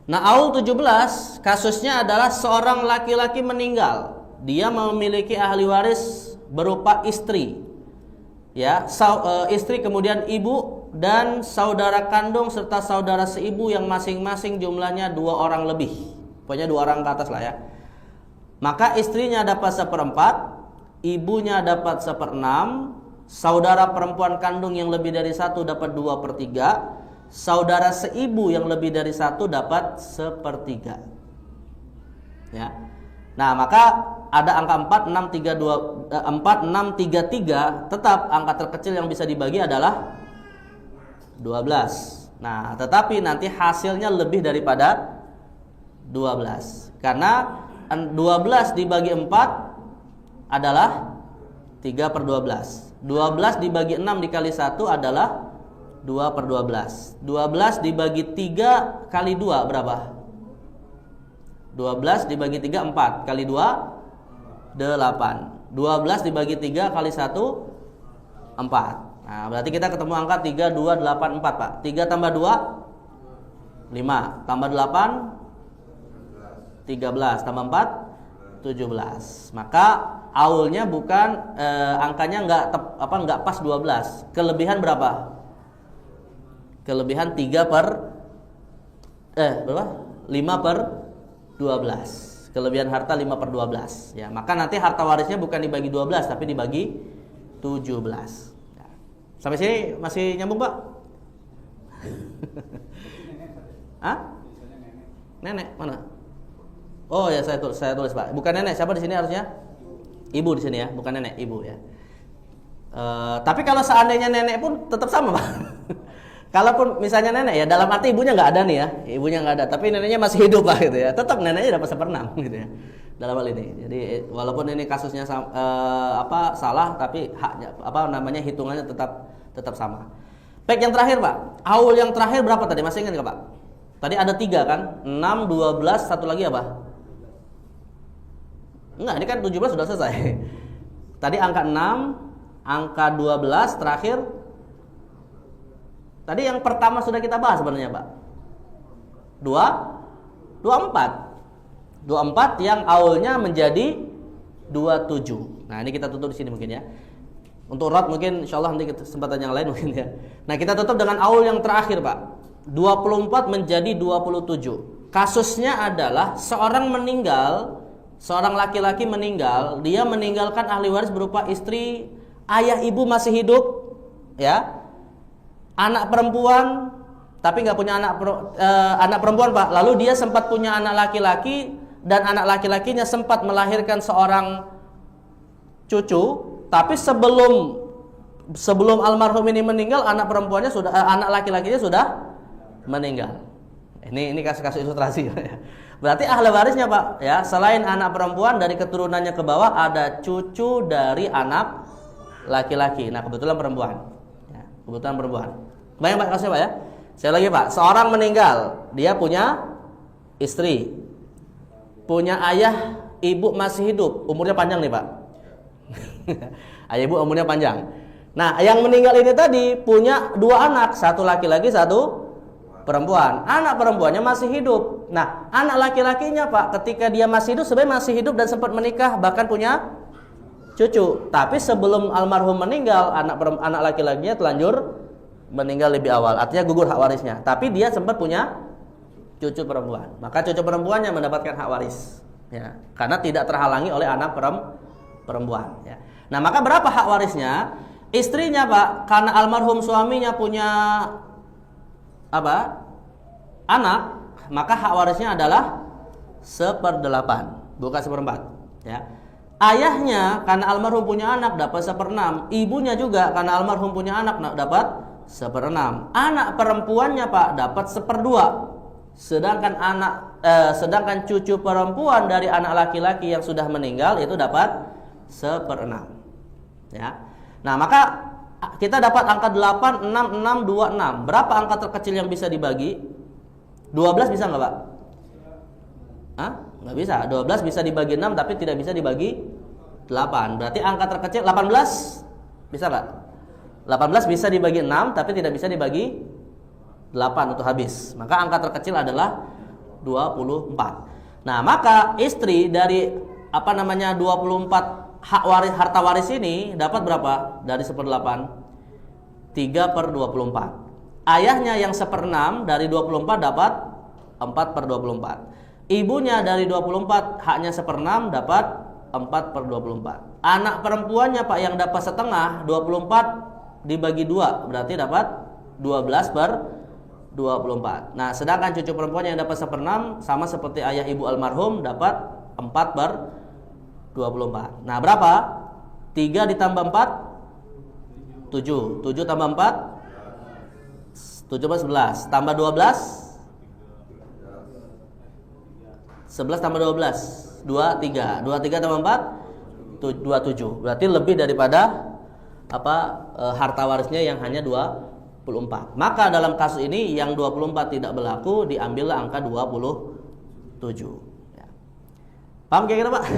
Nah, Aul 17 kasusnya adalah seorang laki-laki meninggal. Dia memiliki ahli waris berupa istri. Ya, istri, kemudian ibu dan saudara kandung serta saudara seibu yang masing-masing jumlahnya 2 orang lebih. Pokoknya 2 orang ke atas lah ya. Maka istrinya dapat 1/4, ibunya dapat 1/6, saudara perempuan kandung yang lebih dari 1 dapat 2/3, saudara seibu yang lebih dari 1 dapat 1/3. Ya. Nah, maka ada angka 4633, tetap angka terkecil yang bisa dibagi adalah 12. Nah, tetapi nanti hasilnya lebih daripada 12. Karena 12 dibagi 4 adalah 3/12. 12 dibagi 6 dikali 1 adalah 2/12. 12 dibagi 3 kali 2 berapa? 12 dibagi 3 4, kali 2 8. 12 dibagi 3 kali 1 4. Nah, berarti kita ketemu angka 3284, Pak. 3 tambah 2 5, tambah 8 13, tambah 4 17. Maka aulnya bukan angkanya enggak pas 12. Kelebihan berapa? Kelebihan 5/12. Kelebihan harta 5/12. Ya, maka nanti harta warisnya bukan dibagi 12 tapi dibagi 17. Ya. Sampai sini masih nyambung, Pak? Hah? Nenek mana? Oh ya, saya tulis, Pak. Bukan nenek, siapa di sini harusnya? Ibu di sini ya, bukan nenek, ibu ya. Tapi kalau seandainya nenek pun tetap sama, Pak. Kalaupun misalnya nenek ya, dalam arti ibunya nggak ada nih ya, ibunya nggak ada, tapi neneknya masih hidup lah gitu ya, tetap neneknya dapat 1/6 gitu ya dalam hal ini. Jadi walaupun ini kasusnya salah, tapi haknya hitungannya tetap sama. Baik, yang terakhir, Pak, aul yang terakhir berapa tadi? Masih ingat nggak, Pak? Tadi ada 3 kan, 6, 12, satu lagi apa? Enggak, ini kan 17 sudah selesai. Tadi angka 6, angka 12 terakhir. Tadi yang pertama sudah kita bahas sebenarnya, Pak. 24 yang aulnya menjadi 27. Nah, ini kita tutup di sini mungkin ya. Untuk rot mungkin insyaallah nanti kesempatan yang lain mungkin ya. Nah, kita tutup dengan aul yang terakhir, Pak. 24 menjadi 27. Kasusnya adalah seorang laki-laki meninggal, dia meninggalkan ahli waris berupa istri, ayah ibu masih hidup, ya. Anak perempuan, tapi nggak punya anak perempuan, Pak. Lalu dia sempat punya anak laki-laki dan anak laki-lakinya sempat melahirkan seorang cucu, tapi sebelum almarhum ini meninggal, anak laki-lakinya sudah meninggal. Ini kasus-kasus ilustrasi ya. Berarti ahli warisnya, Pak, ya, selain anak perempuan dari keturunannya ke bawah ada cucu dari anak laki-laki. Nah, kebetulan perempuan. Kebutuhan perempuan. Bayang, Pak, kasusnya, Pak ya. Saya lagi, Pak. Seorang meninggal, dia punya istri, punya ayah, ibu masih hidup, umurnya panjang nih, Pak. Ayah ibu umurnya panjang. Nah, yang meninggal ini tadi punya 2 anak, satu laki-laki, satu perempuan. Anak perempuannya masih hidup. Nah, anak laki-lakinya, Pak, ketika dia masih hidup, sebenarnya masih hidup dan sempat menikah, bahkan punya cucu. Tapi sebelum almarhum meninggal, anak laki-lakinya telanjur meninggal lebih awal. Artinya gugur hak warisnya. Tapi dia sempat punya cucu perempuan. Maka cucu perempuannya mendapatkan hak waris, ya, karena tidak terhalangi oleh anak perempuan. Ya. Nah, maka berapa hak warisnya? Istrinya, Pak, karena almarhum suaminya punya anak, maka hak warisnya adalah 1/8, bukan 1/4. Ya. Ayahnya karena almarhum punya anak dapat 1/6. Ibunya juga karena almarhum punya anak dapat 1/6. Anak perempuannya Pak dapat 1/2. Sedangkan cucu perempuan dari anak laki-laki yang sudah meninggal itu dapat 1/6. Ya. Nah, maka kita dapat angka 8, 6, 6, 2, 6. Berapa angka terkecil yang bisa dibagi? 12 bisa nggak Pak? Hah? Nggak bisa. 12 bisa dibagi 6 tapi tidak bisa dibagi 8. Berarti angka terkecil 18 bisa nggak? 18 bisa dibagi 6 tapi tidak bisa dibagi 8 untuk habis. Maka angka terkecil adalah 24. Nah, maka istri dari 24 harta waris ini dapat berapa? Dari 1/8. 3/24. Ayahnya yang 1/6 dari 24 dapat 4/24. Ibunya dari 24 haknya 1/6 dapat 4/24. Anak perempuannya Pak yang dapat setengah, 24 dibagi 2 berarti dapat 12/24. Nah, sedangkan cucu perempuannya yang dapat 1/6 sama seperti ayah ibu almarhum dapat 4/24. Nah, berapa? 3 ditambah 4 7. 7 tambah 4 7 11. Tambah 12 11 tambah 12 23. 23 tambah 4 27. Berarti lebih daripada harta warisnya yang hanya 24. Maka dalam kasus ini yang 24 tidak berlaku, diambillah angka 27. Ya. Paham kira-kira Pak?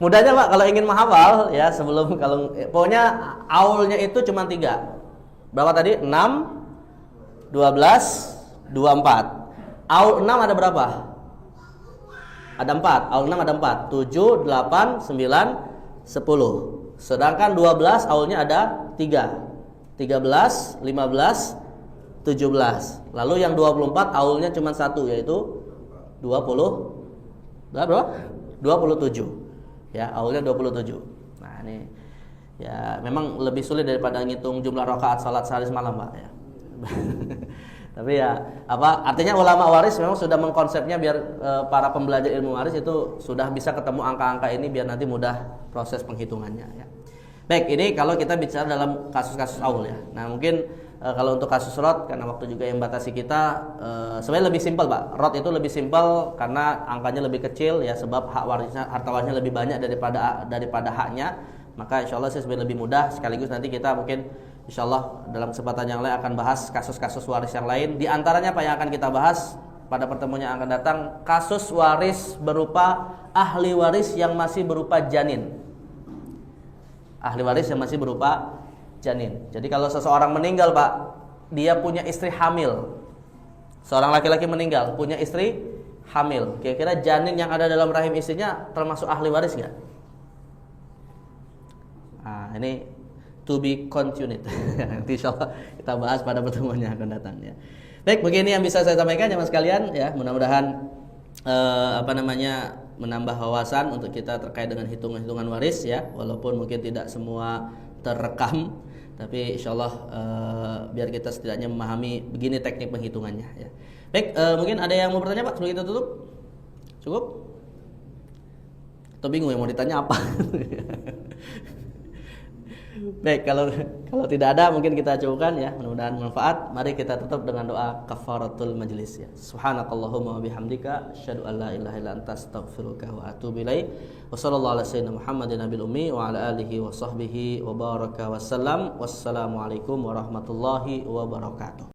Mudahnya Pak kalau ingin menghafal ya, pokoknya aulnya itu cuma 3. Berapa tadi? 6 12 24. Aul 6 ada berapa? Ada 4. Aul 6 ada 4. 7 8 9 10. Sedangkan 12 aulnya ada 3. 13 15 17. Lalu yang 24 aulnya cuma 1 yaitu 20. Berapa? 27. Ya, aulnya 27. Nah, ini ya memang lebih sulit daripada ngitung jumlah rakaat salat sehari semalam, Pak ya. Tapi ya artinya ulama waris memang sudah mengkonsepnya biar para pembelajar ilmu waris itu sudah bisa ketemu angka-angka ini biar nanti mudah proses penghitungannya ya. Baik, ini kalau kita bicara dalam kasus-kasus aul ya. Nah, mungkin kalau untuk kasus rot karena waktu juga yang batasi kita sebenarnya lebih simpel, Pak. Rot itu lebih simpel karena angkanya lebih kecil ya, sebab harta warisnya lebih banyak daripada haknya. Maka insyaallah sih sebenarnya lebih mudah. Sekaligus nanti kita mungkin insyaallah dalam kesempatan yang lain akan bahas kasus-kasus waris yang lain. Di antaranya apa yang akan kita bahas pada pertemuan yang akan datang, kasus waris berupa ahli waris yang masih berupa janin. Ahli waris yang masih berupa janin. Jadi kalau seseorang meninggal, Pak, dia punya istri hamil. Seorang laki-laki meninggal, punya istri hamil. Kira-kira janin yang ada dalam rahim istrinya termasuk ahli waris enggak? Nah, ini to be continued. Nanti insyaallah kita bahas pada pertemuan yang akan datang ya. Baik, begini yang bisa saya sampaikan jemaah sekalian ya. Mudah-mudahan menambah wawasan untuk kita terkait dengan hitungan-hitungan waris ya. Walaupun mungkin tidak semua terekam, tapi insyaallah biar kita setidaknya memahami begini teknik penghitungannya ya. Baik, mungkin ada yang mau bertanya Pak sebelum kita tutup? Cukup? Atau bingung yang mau ditanya apa? Baik, kalau tidak ada mungkin kita cukupkan ya. Mudah-mudahan bermanfaat. Mari kita tutup dengan doa kafaratul majlis ya. Subhanakallahumma wa bihamdika asyhadu an la ilaha illa anta astaghfiruka wa atubu ilaik. Wa sallallahu ala sayyidina Muhammadin nabil ummi wa ala alihi wa sahbihi wa baraka wasallam. Wassalamualaikum warahmatullahi wabarakatuh.